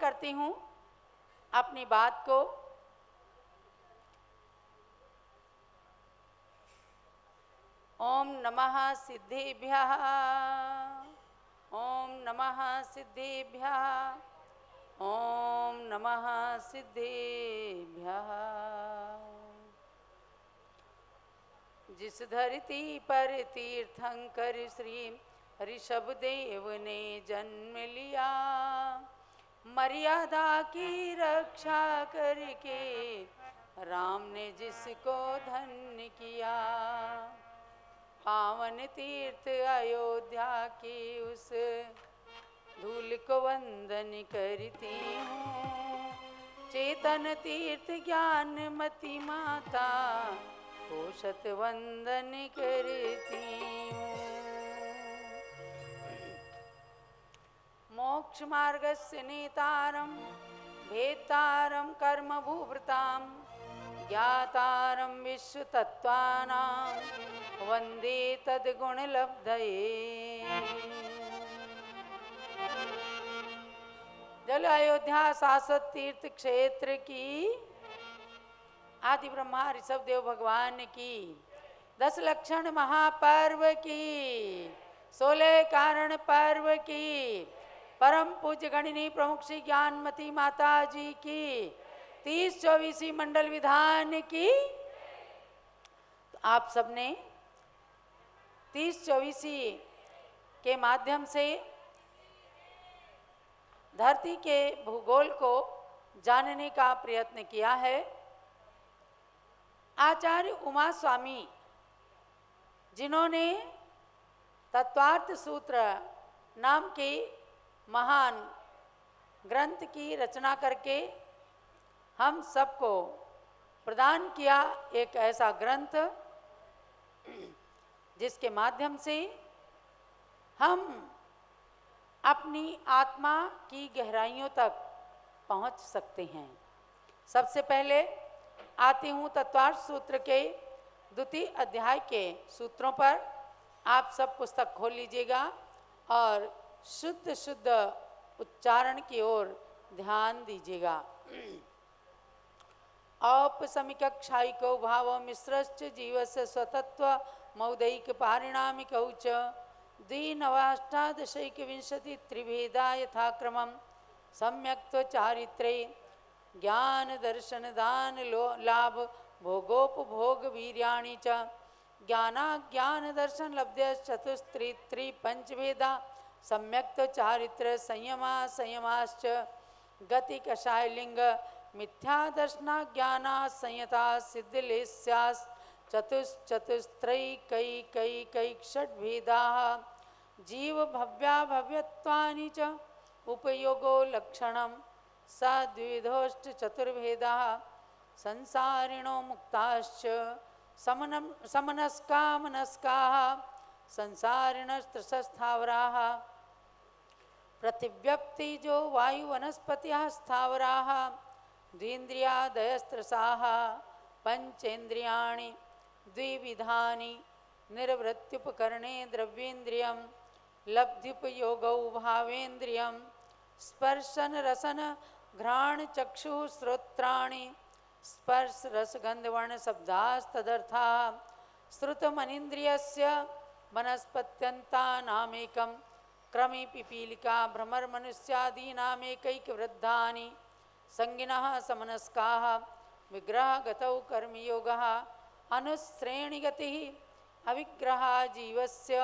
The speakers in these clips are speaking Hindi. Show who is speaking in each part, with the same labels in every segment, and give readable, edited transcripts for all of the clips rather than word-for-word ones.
Speaker 1: करती हूँ अपनी बात को। ओम नमः सिद्धिभ्यः, ओम नमः सिद्धिभ्यः, ओम नमः सिद्धिभ्यः। जिस धरती पर तीर्थंकर श्री ऋषभदेव ने जन्म लिया, मर्यादा की रक्षा करके राम ने जिसको धन्य किया, पावन तीर्थ अयोध्या की उस धूल को वंदन करती हूँ। चेतन तीर्थ ज्ञानमती माता को शत वंदन करती हूँ। मोक्ष मार्गस्य नेतारं भेत्तारं कर्मभूभृतां ज्ञातारं विश्वतत्त्वानां वन्दे तद्गुणलब्धये। जल अयोध्या शाश्वत तीर्थ क्षेत्र की आदि ब्रह्मा ऋषभ देव भगवान की 10 लक्षण महापर्व की 16 कारण पर्व की परम पूज्य गणिनी प्रमुख श्री ज्ञानमती माता जी की 30-24 मंडल विधान की। तो आप सबने 30-24 के माध्यम से धरती के भूगोल को जानने का प्रयत्न किया है। आचार्य उमा स्वामी जिन्होंने तत्वार्थ सूत्र नाम के महान ग्रंथ की रचना करके हम सबको प्रदान किया एक ऐसा ग्रंथ जिसके माध्यम से हम अपनी आत्मा की गहराइयों तक पहुंच सकते हैं। सबसे पहले आती हूँ तत्वार्थ सूत्र के द्वितीय अध्याय के सूत्रों पर। आप सब पुस्तक खोल लीजिएगा और शुद्ध शुद्ध उच्चारण की ओर ध्यान दीजिएगा। औपसमिकक्षायिको भाव मिश्रश्च जीवस्य स्वतत्व मौदैक पारिणामिकौ च द्विनवाष्टादशैकविंशति त्रिभेदा यथाक्रमं सम्यक्त्व चारित्रे ज्ञान दर्शन दान लाभ भोगोपभोग वीर्याणि च ज्ञानाज्ञान दर्शन लब्ध्य चतुस्त्री पंचभेदा सम्यक्त्व चारित्र संयमा संयमाश्च गति कषाय लिंग मिथ्या दर्शना ज्ञाना संयता सिद्धिलेस्यास् चतुश्चतुस्त्रैकैकैकैक षड्भेदाः जीव भव्या भव्यत्वानि च उपयोगो लक्षणं स द्विविधोश्च चतुर्भेदाः संसारिणो मुक्ताश्च समनस्का मनस्काः संसारिणस्त्रस्थावराः प्रतिव्यक्तिजो वायु वनस्पतिः स्थावराः द्विन्द्रियादयस्त्रसाः पंचेन्द्रियाणि द्विविधानि निर्वृत्त्युपकरणे द्रव्येन्द्रियं लब्ध्युपयोगौ भावेन्द्रियं स्पर्शन रसन घ्राण चक्षुः श्रोत्राणि स्पर्श रसगंधवर्ण शब्दास्तदर्था श्रुतमनीन्द्रियस्य वनस्पत्यन्तानामेकं क्रमे पिपीलिका भ्रमरमनुष्यादीनामेकैकवृद्धानि संगिनः समनस्काः विग्रहगतौ कर्मयोगः अनुश्रेणिगतिः अविग्रहा जीवस्य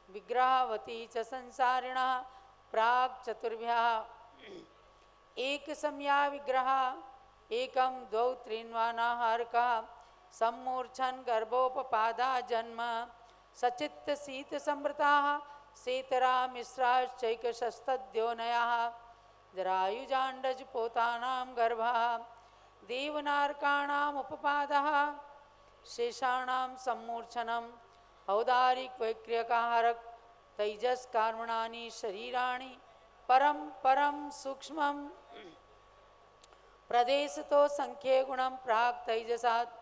Speaker 1: विग्रहवती च संसारिणः प्राक् चतुर्भ्यः एक समया विग्रह एकं द्वौ त्रीन्वानाहारकः सम्मूर्छन् गर्भोपपादा जन्म सचित्त शीत संवृताः सेतरा मिश्राश्चैकशस्तद्योनयः जरायुजाण्डज पोतानां गर्भः देवनारकाणाम् उपपादः शेषाणां सम्मूर्छनम् औदारिक वैक्रियकारक तैजस कर्मणानि शरीराणि परम परम सूक्ष्मं प्रदेशतो संख्ये गुणं प्राक् तैजसात्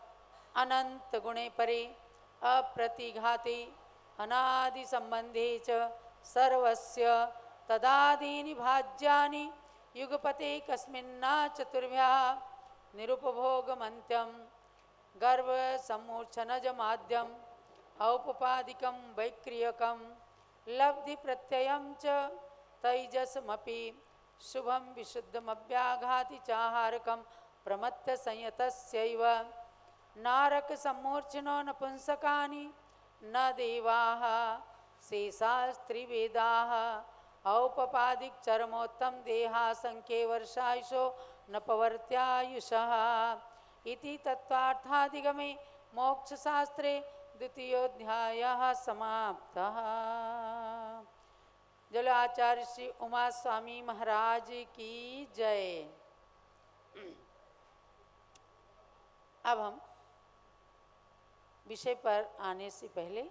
Speaker 1: अनंत गुणे परे अप्रतिघाते अनादि संबंधे च सर्वस्य तदादीनि भाज्यानि युगपते कस्मिन्न चतुर्भ्यः निरुपभोगमन्त्यं गर्व सम्मूर्छनजमाद्यम् औपपादिकं वैक्रियकं लब्धि प्रत्ययं च तैजसमपि शुभं विशुद्धमव्याघाति चाहारकं प्रमत्त संयतस्यैव नारक सम्मूर्छनो नपुंसकानि न देवाः शेषास्त्रिवेदाः औपपादिक चरमोत्तम देहासंख्ये वर्षायुषो न पवर्त्यायुषः इति तत्त्वार्थाधिगमे मोक्षशास्त्रे द्वितीयोऽध्यायः समाप्तः। जलो आचार्य श्री उमा स्वामी महाराज की जय। अब हम विषय पर आने से पहले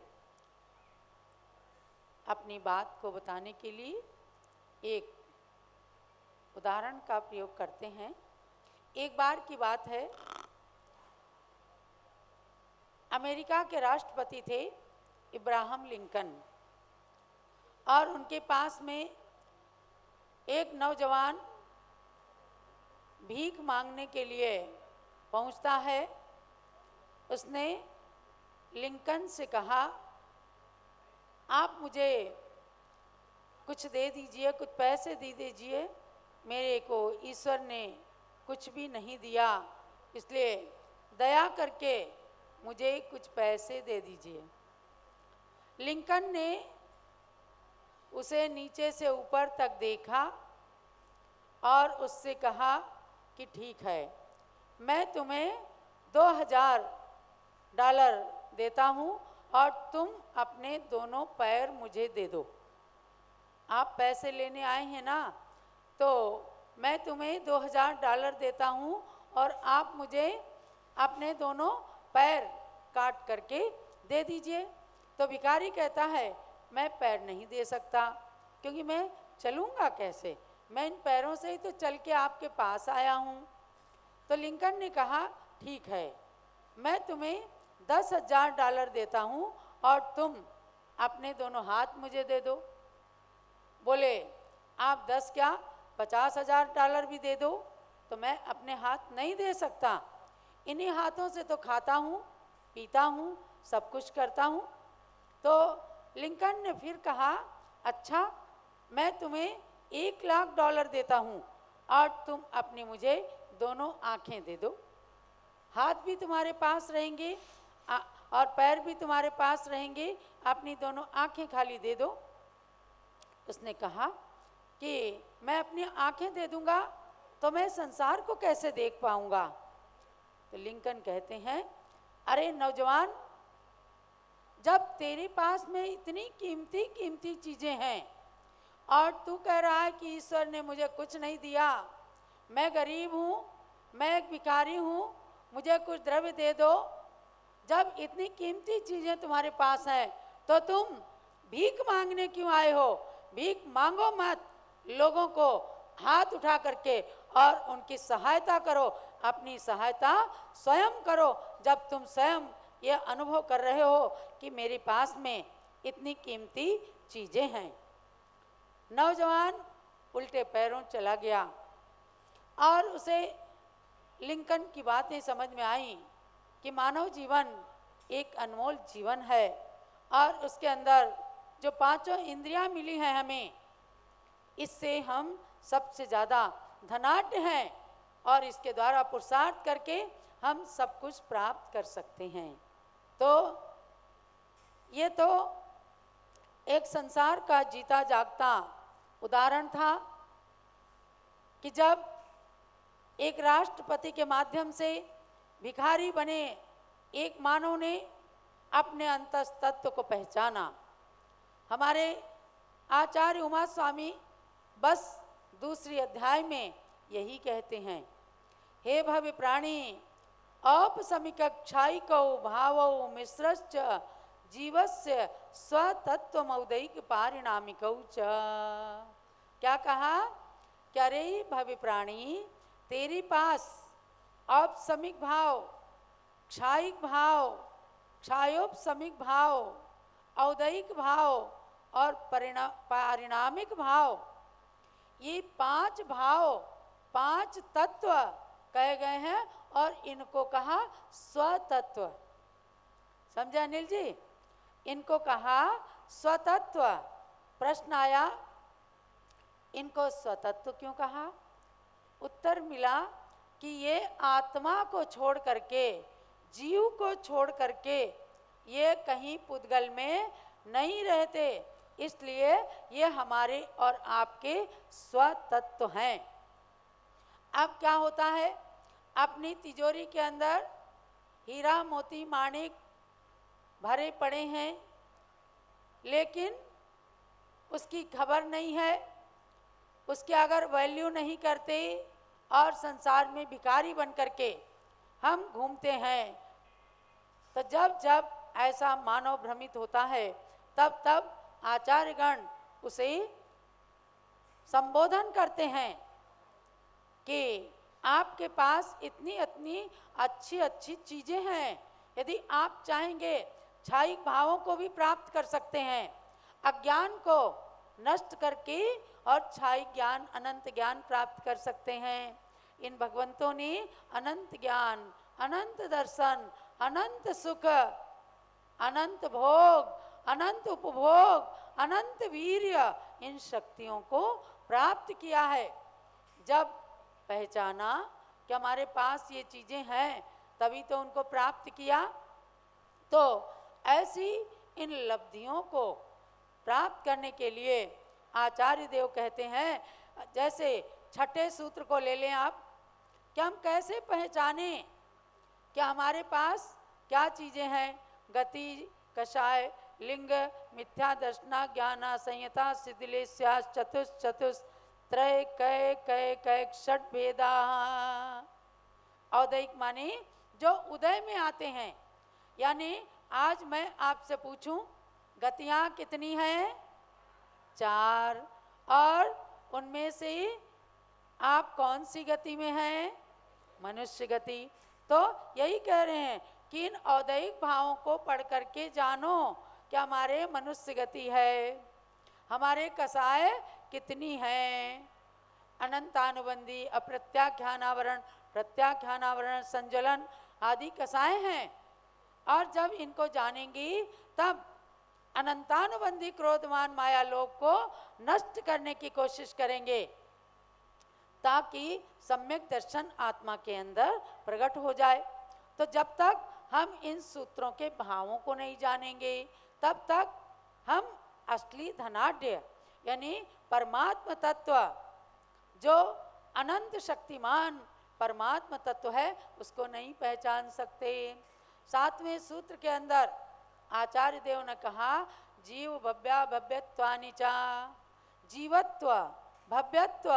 Speaker 1: अपनी बात को बताने के लिए एक उदाहरण का प्रयोग करते हैं। एक बार की बात है, अमेरिका के राष्ट्रपति थे इब्राहम लिंकन, और उनके पास में एक नौजवान भीख मांगने के लिए पहुंचता है। उसने लिंकन से कहा, आप मुझे कुछ दे दीजिए, कुछ पैसे दे दीजिए, मेरे को ईश्वर ने कुछ भी नहीं दिया, इसलिए दया करके मुझे कुछ पैसे दे दीजिए। लिंकन ने उसे नीचे से ऊपर तक देखा और उससे कहा कि ठीक है, मैं तुम्हें $2000 देता हूँ और तुम अपने दोनों पैर मुझे दे दो। आप पैसे लेने आए हैं ना, तो मैं तुम्हें $2000 देता हूँ और आप मुझे अपने दोनों पैर काट करके दे दीजिए। तो भिखारी कहता है, मैं पैर नहीं दे सकता, क्योंकि मैं चलूँगा कैसे, मैं इन पैरों से ही तो चल के आपके पास आया हूँ। तो लिंकन ने कहा, ठीक है, मैं तुम्हें $10,000 देता हूँ और तुम अपने दोनों हाथ मुझे दे दो। बोले, आप 10 क्या $50,000 भी दे दो तो मैं अपने हाथ नहीं दे सकता, इन्हीं हाथों से तो खाता हूँ, पीता हूँ, सब कुछ करता हूँ। तो लिंकन ने फिर कहा, अच्छा, मैं तुम्हें $1,00,000 देता हूँ और तुम अपनी मुझे दोनों आँखें दे दो। हाथ भी तुम्हारे पास रहेंगे और पैर भी तुम्हारे पास रहेंगे, अपनी दोनों आँखें खाली दे दो। उसने कहा कि मैं अपनी आँखें दे दूँगा तो मैं संसार को कैसे देख पाऊँगा। तो लिंकन कहते हैं, अरे नौजवान, जब तेरे पास में इतनी कीमती कीमती चीज़ें हैं और तू कह रहा है कि ईश्वर ने मुझे कुछ नहीं दिया, मैं गरीब हूँ, मैं एक भिखारी हूँ, मुझे कुछ द्रव्य दे दो। जब इतनी कीमती चीज़ें तुम्हारे पास हैं तो तुम भीख मांगने क्यों आए हो? भीख मांगो मत, लोगों को हाथ उठा करके और उनकी सहायता करो, अपनी सहायता स्वयं करो। जब तुम स्वयं ये अनुभव कर रहे हो कि मेरे पास में इतनी कीमती चीज़ें हैं। नौजवान उल्टे पैरों चला गया और उसे लिंकन की बातें समझ में आई कि मानव जीवन एक अनमोल जीवन है और उसके अंदर जो 5 इंद्रियां मिली हैं हमें, इससे हम सबसे ज़्यादा धनाढ्य हैं और इसके द्वारा पुरुषार्थ करके हम सब कुछ प्राप्त कर सकते हैं। तो ये तो एक संसार का जीता जागता उदाहरण था कि जब एक राष्ट्रपति के माध्यम से भिखारी बने एक मानव ने अपने अंतस्तत्व को पहचाना। हमारे आचार्य उमा स्वामी बस दूसरी अध्याय में यही कहते हैं, हे भव्य प्राणी, औपसमिकक्षायिकौ भावौ मिश्रश्च जीवस्य स्वतत्वमौदैक पारिणामिकौ च। क्या कहा? क्या रे भव्य प्राणी, तेरे पास औपसमिक भाव, क्षायिक भाव, क्षायोपसमिक भाव, औदैक भाव और पारिणामिक भाव, ये 5 भाव, 5 तत्व कहे गए हैं और इनको कहा स्वतत्व। समझे अनिल जी? इनको कहा स्वतत्व। प्रश्न आया इनको स्वतत्व क्यों कहा? उत्तर मिला कि ये आत्मा को छोड़ करके, जीव को छोड़ करके ये कहीं पुद्गल में नहीं रहते, इसलिए ये हमारे और आपके स्वतत्व हैं। अब क्या होता है, अपनी तिजोरी के अंदर हीरा मोती माणिक भरे पड़े हैं, लेकिन उसकी खबर नहीं है, उसकी अगर वैल्यू नहीं करते और संसार में भिखारी बन करके हम घूमते हैं, तो जब जब ऐसा मानव भ्रमित होता है तब तब आचार्यगण उसे संबोधन करते हैं कि आपके पास इतनी इतनी अच्छी अच्छी चीज़ें हैं, यदि आप चाहेंगे क्षायिक भावों को भी प्राप्त कर सकते हैं, अज्ञान को नष्ट करके और क्षायिक ज्ञान, अनंत ज्ञान प्राप्त कर सकते हैं। इन भगवंतों ने अनंत ज्ञान, अनंत दर्शन, अनंत सुख, अनंत भोग, अनंत उपभोग, अनंत वीर्य, इन शक्तियों को प्राप्त किया है। जब पहचाना कि हमारे पास ये चीज़ें हैं तभी तो उनको प्राप्त किया, तो ऐसी इन लब्धियों को प्राप्त करने के लिए आचार्य देव कहते हैं, जैसे छठे सूत्र को ले लें आप, कि हम कैसे पहचाने कि हमारे पास क्या चीज़ें हैं। गति, कषाय, लिंग, मिथ्या दर्शना, ज्ञाना, संयता, शिथिलेश्या, चतुष त्रय कय कय कय षट भेदा। औदयिक माने जो उदय में आते हैं, यानी आज मैं आपसे पूछूं गतियां कितनी हैं? 4। और उनमें से आप कौन सी गति में हैं? मनुष्य गति। तो यही कह रहे हैं कि इन औदयिक भावों को पढ़ करके जानो कि हमारे मनुष्य गति है, हमारे कसाय कितनी हैं, अनंतानुबंधी, अप्रत्याख्यानावरण, प्रत्याख्यानावरण, संज्वलन आदि कसाय हैं। और जब इनको जानेंगी तब अनंतानुबंधी क्रोधमान माया लोक को नष्ट करने की कोशिश करेंगे, ताकि सम्यक दर्शन आत्मा के अंदर प्रकट हो जाए। तो जब तक हम इन सूत्रों के भावों को नहीं जानेंगे तब तक हम असली धनाढ्य यानी परमात्म तत्व, जो अनंत शक्तिमान परमात्म तत्व है, उसको नहीं पहचान सकते। 7वें सूत्र के अंदर आचार्य देव ने कहा, जीव भव्या भव्यत्वानि च, जीवत्व, भव्यत्व,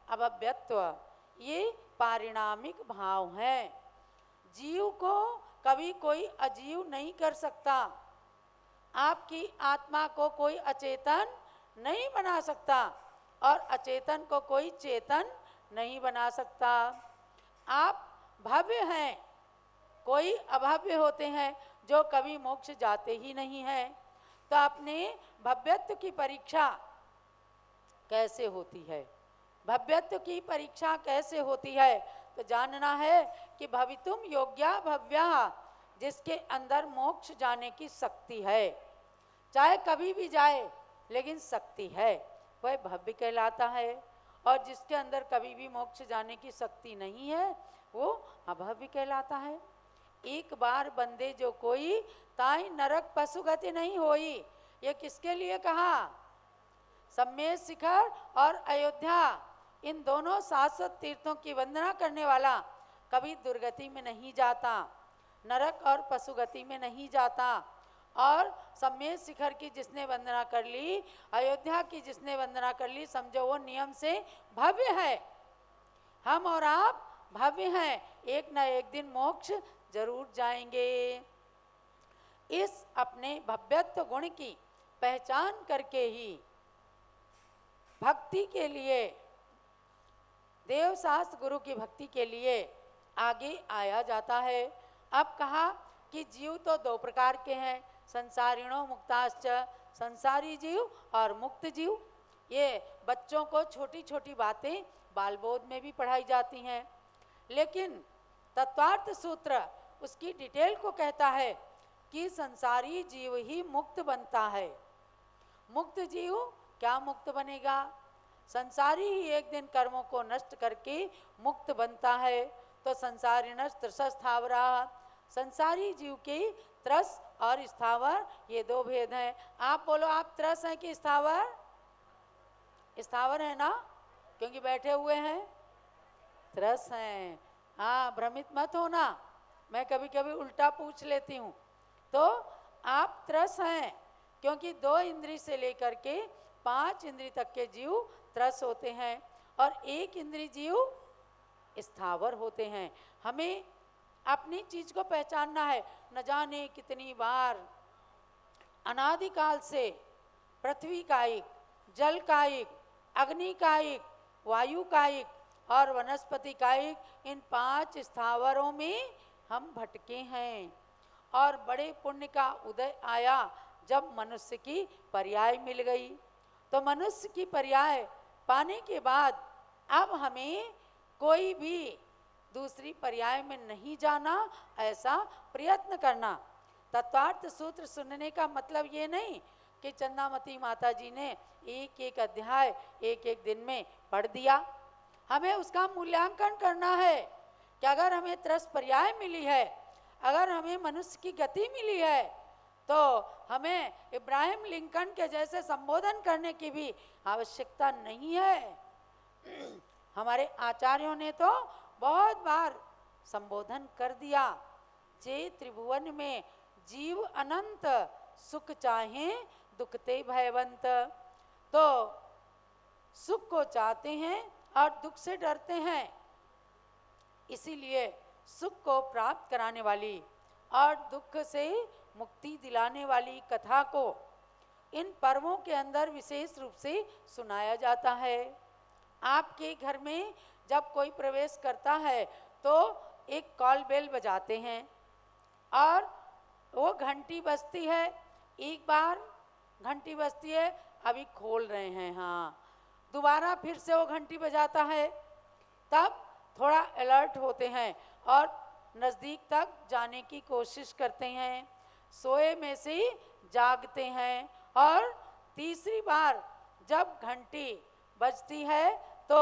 Speaker 1: अभव्यत्व, ये पारिणामिक भाव हैं। जीव को कभी कोई अजीव नहीं कर सकता, आपकी आत्मा को कोई अचेतन नहीं बना सकता और अचेतन को कोई चेतन नहीं बना सकता। आप भव्य हैं, कोई अभव्य होते हैं जो कभी मोक्ष जाते ही नहीं हैं। तो अपने भव्यत्व की परीक्षा कैसे होती है? भव्यत्व की परीक्षा कैसे होती है? तो जानना है कि भवितुम योग्या भव्या, जिसके अंदर मोक्ष जाने की शक्ति है, चाहे कभी भी जाए लेकिन शक्ति है, वह भव्य कहलाता है। और जिसके अंदर कभी भी मोक्ष जाने की शक्ति नहीं है वो अभव्य कहलाता है। एक बार बंदे जो कोई ताई नरक पशुगति नहीं होई, ये किसके लिए कहा? सम्मेद शिखर और अयोध्या, इन दोनों शाश्वत तीर्थों की वंदना करने वाला कभी दुर्गति में नहीं जाता, नरक और पशुगति में नहीं जाता। और सम्मेद शिखर की जिसने वंदना कर ली, अयोध्या की जिसने वंदना कर ली, समझो वो नियम से भव्य है। हम और आप भव्य हैं, एक न एक दिन मोक्ष जरूर जाएंगे। इस अपने भव्यत्व गुण की पहचान करके ही भक्ति के लिए, देव शास्त्र गुरु की भक्ति के लिए आगे आया जाता है। अब कहा कि जीव तो 2 प्रकार के हैं, संसारिणो मुक्ताश्च, संसारी जीव और मुक्त जीव। ये बच्चों को छोटी छोटी बातें बाल बोध में भी पढ़ाई जाती हैं, लेकिन तत्वार्थ सूत्र उसकी डिटेल को कहता है कि संसारी जीव ही मुक्त बनता है। मुक्त जीव क्या मुक्त बनेगा? संसारी ही एक दिन कर्मों को नष्ट करके मुक्त बनता है। तो संसारी नष्ट स्थावरा, संसारी जीव के त्रस और स्थावर ये दो भेद हैं। आप बोलो, आप त्रस हैं कि स्थावर? स्थावर है ना, क्योंकि बैठे हुए हैं, त्रस हैं। हाँ, भ्रमित मत होना, मैं कभी कभी उल्टा पूछ लेती हूँ। तो आप त्रस हैं क्योंकि 2 इंद्री से लेकर के 5 इंद्री तक के जीव त्रस होते हैं और 1 इंद्री जीव स्थावर होते हैं। हमें अपनी चीज को पहचानना है। न जाने कितनी बार अनादिकाल से पृथ्वी कायिक, जल कायिक, अग्नि कायिक, वायु कायिक और वनस्पति कायिक, इन 5 स्थावरों में हम भटके हैं। और बड़े पुण्य का उदय आया जब मनुष्य की पर्याय मिल गई। तो मनुष्य की पर्याय पाने के बाद अब हमें कोई भी दूसरी पर्याय में नहीं जाना, ऐसा प्रयत्न करना। तत्वार्थ सूत्र सुनने का मतलब ये नहीं कि चंदामती माता जी ने एक एक अध्याय एक एक दिन में पढ़ दिया। हमें उसका मूल्यांकन करना है कि अगर हमें त्रस पर्याय मिली है, अगर हमें मनुष्य की गति मिली है, तो हमें इब्राहिम लिंकन के जैसे संबोधन करने की भी आवश्यकता नहीं है। हमारे आचार्यों ने तो बहुत बार संबोधन कर दिया, जे त्रिभुवन में जीव अनंत, सुख चाहे दुखते भयवंत। तो सुख को चाहते हैं और दुख से डरते हैं, इसीलिए सुख को प्राप्त कराने वाली और दुख से मुक्ति दिलाने वाली कथा को इन पर्वों के अंदर विशेष रूप से सुनाया जाता है। आपके घर में जब कोई प्रवेश करता है तो एक कॉल बेल बजाते हैं और वो घंटी बजती है। एक बार घंटी बजती है, अभी खोल रहे हैं, हाँ, दोबारा फिर से वो घंटी बजाता है, तब थोड़ा अलर्ट होते हैं और नज़दीक तक जाने की कोशिश करते हैं, सोए में से जागते हैं। और तीसरी बार जब घंटी बजती है तो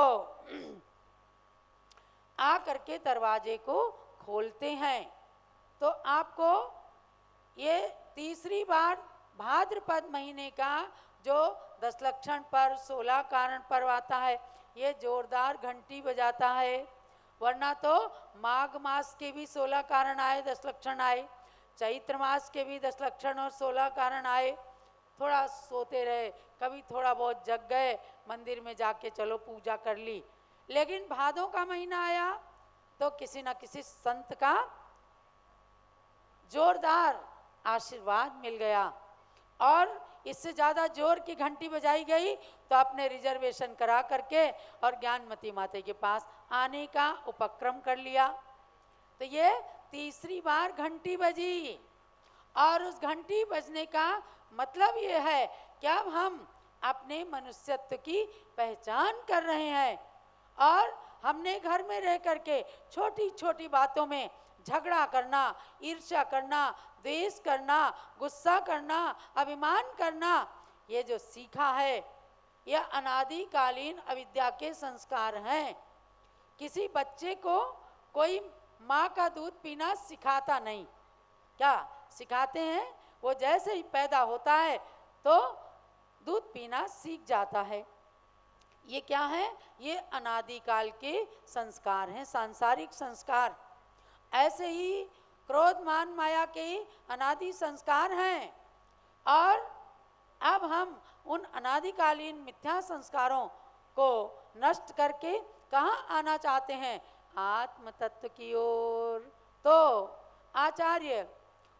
Speaker 1: आ करके दरवाजे को खोलते हैं। तो आपको ये तीसरी बार भाद्रपद महीने का जो 10 लक्षण पर्व, 16 कारण पर्व आता है, ये जोरदार घंटी बजाता है। वरना तो माघ मास के भी 16 कारण आए, 10 लक्षण आए, चैत्र मास के भी 10 लक्षण और 16 कारण आए। थोड़ा सोते रहे, कभी थोड़ा बहुत जग गए, मंदिर में जाके चलो पूजा कर ली। लेकिन भादों का महीना आया तो किसी न किसी संत का जोरदार आशीर्वाद मिल गया और इससे ज़्यादा जोर की घंटी बजाई गई तो अपने रिजर्वेशन करा करके और ज्ञानमती माता के पास आने का उपक्रम कर लिया। तो ये तीसरी बार घंटी बजी और उस घंटी बजने का मतलब ये है कि अब हम अपने मनुष्यत्व की पहचान कर रहे हैं और हमने घर में रह करके छोटी छोटी बातों में झगड़ा करना, ईर्ष्या करना, द्वेष करना, गुस्सा करना, अभिमान करना, ये जो सीखा है यह अनादिकालीन अविद्या के संस्कार हैं। किसी बच्चे को कोई माँ का दूध पीना सिखाता नहीं, क्या सिखाते हैं? वो जैसे ही पैदा होता है तो दूध पीना सीख जाता है। ये क्या है? ये अनादिकाल के संस्कार हैं, सांसारिक संस्कार। ऐसे ही क्रोध मान माया के अनादि संस्कार हैं और अब हम उन अनादिकालीन मिथ्या संस्कारों को नष्ट करके कहाँ आना चाहते हैं? आत्म तत्व की ओर। तो आचार्य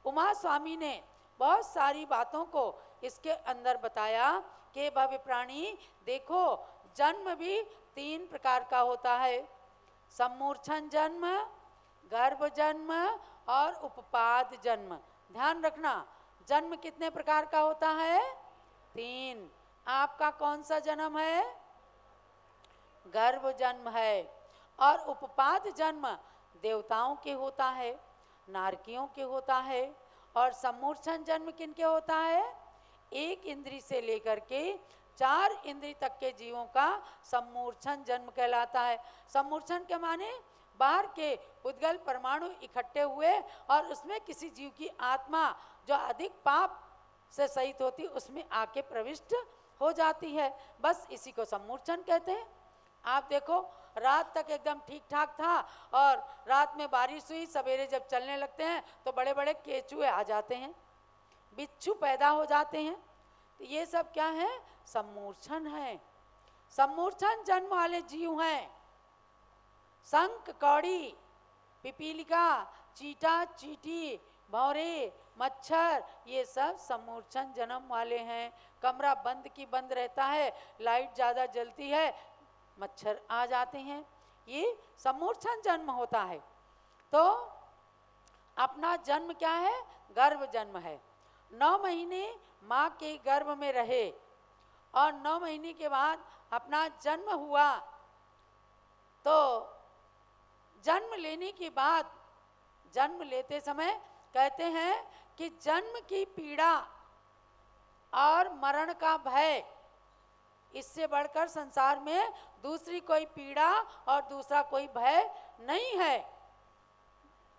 Speaker 1: उमा स्वामी ने बहुत सारी बातों को इसके अंदर बताया कि भव्य प्राणी देखो, जन्म भी 3 प्रकार का होता है, सम्मूर्छन जन्म, गर्भ जन्म और उपपाद जन्म। ध्यान रखना, जन्म कितने प्रकार का होता है? 3। आपका कौन सा जन्म है? गर्भ जन्म है। और उपपाद जन्म देवताओं के होता है, नारकियों के होता है। और सम्मूर्छन जन्म किनके होता है? एक इंद्री से लेकर के 4 इंद्री तक के जीवों का सम्मूर्छन जन्म कहलाता है। सम्मूर्छन के माने बाहर के उद्गल परमाणु इकट्ठे हुए और उसमें किसी जीव की आत्मा जो अधिक पाप से सहित होती उसमें आके प्रविष्ट हो जाती है, बस इसी को सम्मूर्छन कहते हैं। आप देखो रात तक एकदम ठीक ठाक था और रात में बारिश हुई, सवेरे जब चलने लगते हैं तो बड़े बड़े केचुए आ जाते हैं, बिच्छू पैदा हो जाते हैं। तो ये सब क्या है? सम्मूर्छन है। सम्मूर्छन जन्म वाले जीव हैं शंख, कौड़ी, पिपीलिका, चीटा, चींटी, भौरे, मच्छर, ये सब सम्मूर्छन जन्म वाले हैं। कमरा बंद की बंद रहता है, लाइट ज़्यादा जलती है, मच्छर आ जाते हैं, ये सम्मूर्छन जन्म होता है। तो अपना जन्म क्या है? गर्भ जन्म है। 9 महीने माँ के गर्भ में रहे और 9 महीने के बाद अपना जन्म हुआ। तो जन्म लेने के बाद, जन्म लेते समय कहते हैं कि जन्म की पीड़ा और मरण का भय, इससे बढ़कर संसार में दूसरी कोई पीड़ा और दूसरा कोई भय नहीं है।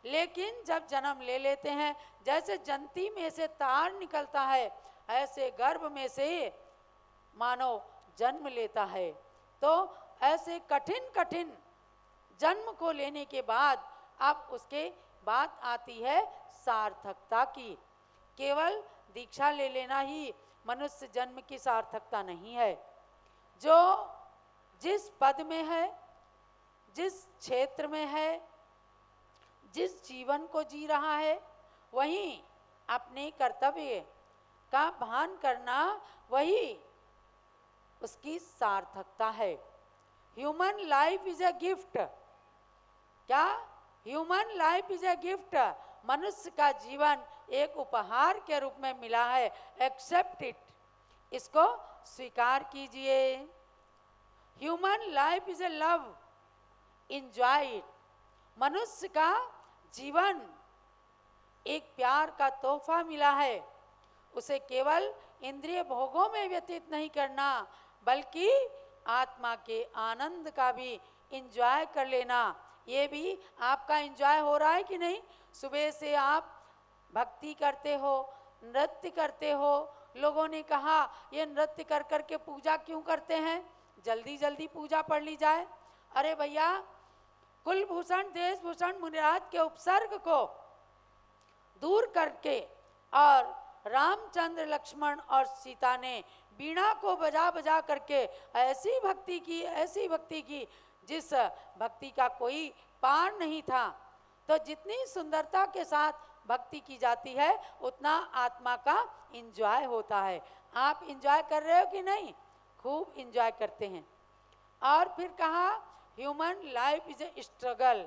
Speaker 1: लेकिन जब जन्म ले लेते हैं, जैसे जंती में से तार निकलता है, ऐसे गर्भ में से मानव जन्म लेता है। तो ऐसे कठिन कठिन जन्म को लेने के बाद अब उसके बाद आती है सार्थकता की। केवल दीक्षा ले लेना ही मनुष्य जन्म की सार्थकता नहीं है। जो जिस पद में है, जिस क्षेत्र में है, जिस जीवन को जी रहा है, वहीं अपने कर्तव्य का भान करना, वही उसकी सार्थकता है। Human life is a gift. क्या? Human life is a gift. मनुष्य का जीवन एक उपहार के रूप में मिला है। एक्सेप्ट इट, इसको स्वीकार कीजिए। Human life is A love, enjoy it. मनुष्य का जीवन एक प्यार का तोहफा मिला है, उसे केवल इंद्रिय भोगों में व्यतीत नहीं करना, बल्कि आत्मा के आनंद का भी इंजॉय कर लेना। ये भी आपका इंजॉय हो रहा है कि नहीं? सुबह से आप भक्ति करते हो, नृत्य करते हो। लोगों ने कहा ये नृत्य कर कर के पूजा क्यों करते हैं, जल्दी जल्दी पूजा पढ़ ली जाए। अरे भैया, कुलभूषण देशभूषण मुनिराज के उपसर्ग को दूर करके और रामचंद्र, लक्ष्मण और सीता ने बीणा को बजा बजा करके ऐसी भक्ति की, ऐसी भक्ति की जिस भक्ति का कोई पार नहीं था। तो जितनी सुंदरता के साथ भक्ति की जाती है, उतना आत्मा का इंजॉय होता है। आप इंजॉय कर रहे हो कि नहीं? खूब इंजॉय करते हैं। और फिर कहा human life is A struggle,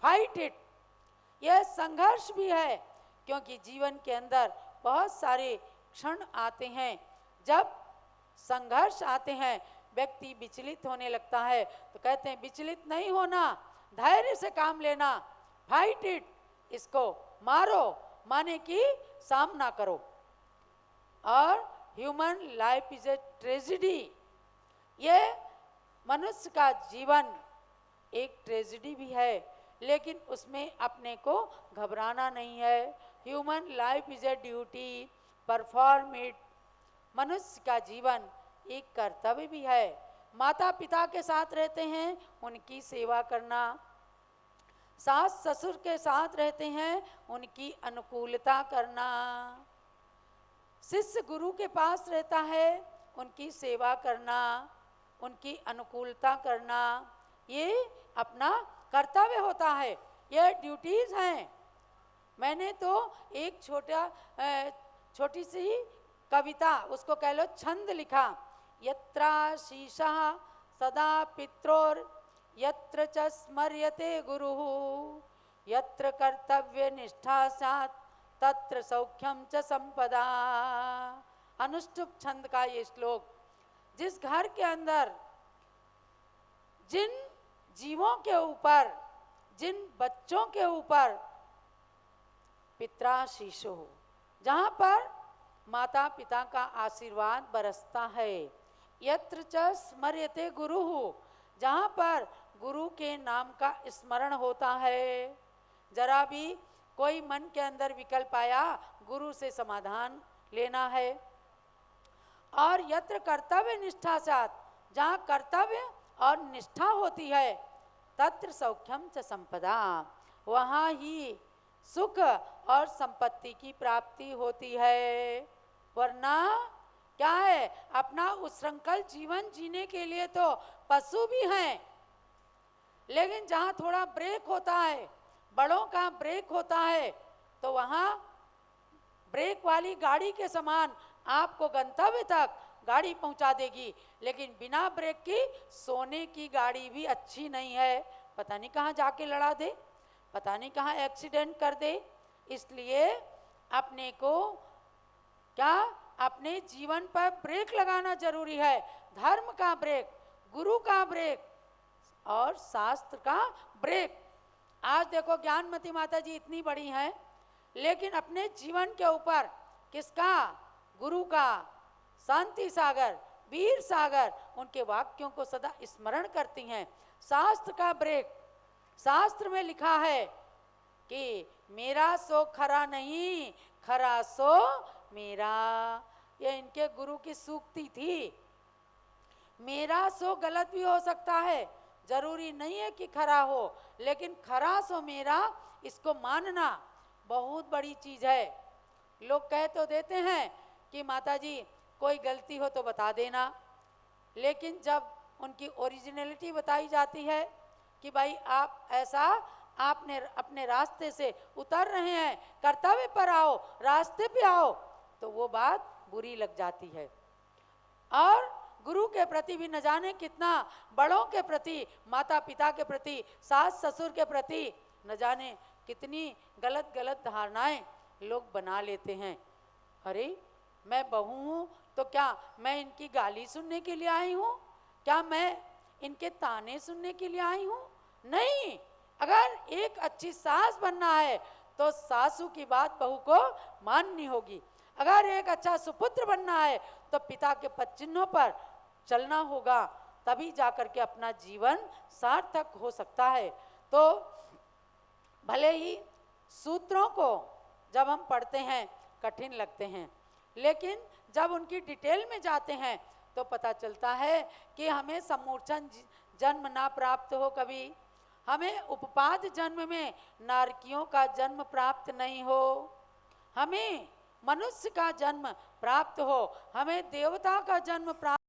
Speaker 1: fight it. यह संघर्ष भी है, क्योंकि जीवन के अंदर बहुत सारे क्षण आते हैं, जब संघर्ष आते हैं व्यक्ति विचलित होने लगता है। तो कहते हैं विचलित नहीं होना, धैर्य से काम लेना, फाइट इट, इसको मारो, माने कि सामना करो। और human life is A tragedy. ये मनुष्य का जीवन एक ट्रेजिडी भी है, लेकिन उसमें अपने को घबराना नहीं है। Human life is a duty, perform it. मनुष्य का जीवन एक कर्तव्य भी है। माता पिता के साथ रहते हैं, उनकी सेवा करना। सास ससुर के साथ रहते हैं, उनकी अनुकूलता करना। शिष्य गुरु के पास रहता है, उनकी सेवा करना, उनकी अनुकूलता करना, ये अपना कर्तव्य होता है, ये ड्यूटीज हैं। मैंने तो एक छोटी सी कविता, उसको कह लो छंद लिखा। यत्रा शीशः सदा पित्रोर, यत्र च स्मर्यते गुरुः, यत्र कर्तव्य निष्ठा स्यात्, तत्र सौख्यम च संपदा। अनुष्टुप छंद का ये श्लोक, जिस घर के अंदर जिन जीवों के ऊपर, जिन बच्चों के ऊपर पित्राशीषो, जहाँ पर माता पिता का आशीर्वाद बरसता है, यत्र च स्मर्यते गुरुः, जहाँ पर गुरु के नाम का स्मरण होता है। जरा भी कोई मन के अंदर विकल्प आया, गुरु से समाधान लेना है। और यत्र कर्तव्य निष्ठा साथ, जहाँ कर्तव्य और निष्ठा होती है, तत्र सौख्यम च संपदा, वहाँ ही सुख और संपत्ति की प्राप्ति होती है। वरना क्या है, अपना उच्छृंखल जीवन जीने के लिए तो पशु भी हैं, लेकिन जहाँ थोड़ा ब्रेक होता है, बड़ों का ब्रेक होता है, तो वहाँ ब्रेक वाली गाड़ी के समान आपको गंतव्य तक गाड़ी पहुंचा देगी, लेकिन बिना ब्रेक की सोने की गाड़ी भी अच्छी नहीं है। पता नहीं कहाँ जाके लड़ा दे, पता नहीं कहाँ एक्सीडेंट कर दे। इसलिए अपने को क्या, अपने जीवन पर ब्रेक लगाना जरूरी है। धर्म का ब्रेक, गुरु का ब्रेक और शास्त्र का ब्रेक। आज देखो ज्ञानमती माता जी इतनी बड़ी हैं, लेकिन अपने जीवन के ऊपर किसका, गुरु का, शांति सागर, वीर सागर, उनके वाक्यों को सदा स्मरण करती हैं। शास्त्र का ब्रेक, शास्त्र में लिखा है कि मेरा सो खरा नहीं, खरा सो मेरा। ये इनके गुरु की सूक्ति थी। मेरा सो गलत भी हो सकता है, जरूरी नहीं है कि खरा हो, लेकिन खरा सो मेरा, इसको मानना बहुत बड़ी चीज है। लोग कह तो देते हैं कि माता जी कोई गलती हो तो बता देना, लेकिन जब उनकी ओरिजिनलिटी बताई जाती है कि भाई आप ऐसा, आपने अपने रास्ते से उतर रहे हैं, कर्तव्य पर आओ, रास्ते पे आओ, तो वो बात बुरी लग जाती है। और गुरु के प्रति भी न जाने कितना, बड़ों के प्रति, माता पिता के प्रति, सास ससुर के प्रति न जाने कितनी गलत गलत धारणाएं लोग बना लेते हैं। अरे मैं बहू हूँ तो क्या मैं इनकी गाली सुनने के लिए आई हूँ? क्या मैं इनके ताने सुनने के लिए आई हूँ? नहीं। अगर एक अच्छी सास बनना है तो सासू की बात बहू को माननी होगी। अगर एक अच्छा सुपुत्र बनना है तो पिता के पद चिन्हों पर चलना होगा, तभी जाकर के अपना जीवन सार्थक हो सकता है। तो भले ही सूत्रों को जब हम पढ़ते हैं कठिन लगते हैं, लेकिन जब उनकी डिटेल में जाते हैं तो पता चलता है कि हमें सम्मूर्छन जन्म ना प्राप्त हो, कभी हमें उपपाद जन्म में नारकियों का जन्म प्राप्त नहीं हो, हमें मनुष्य का जन्म प्राप्त हो, हमें देवता का जन्म प्राप्त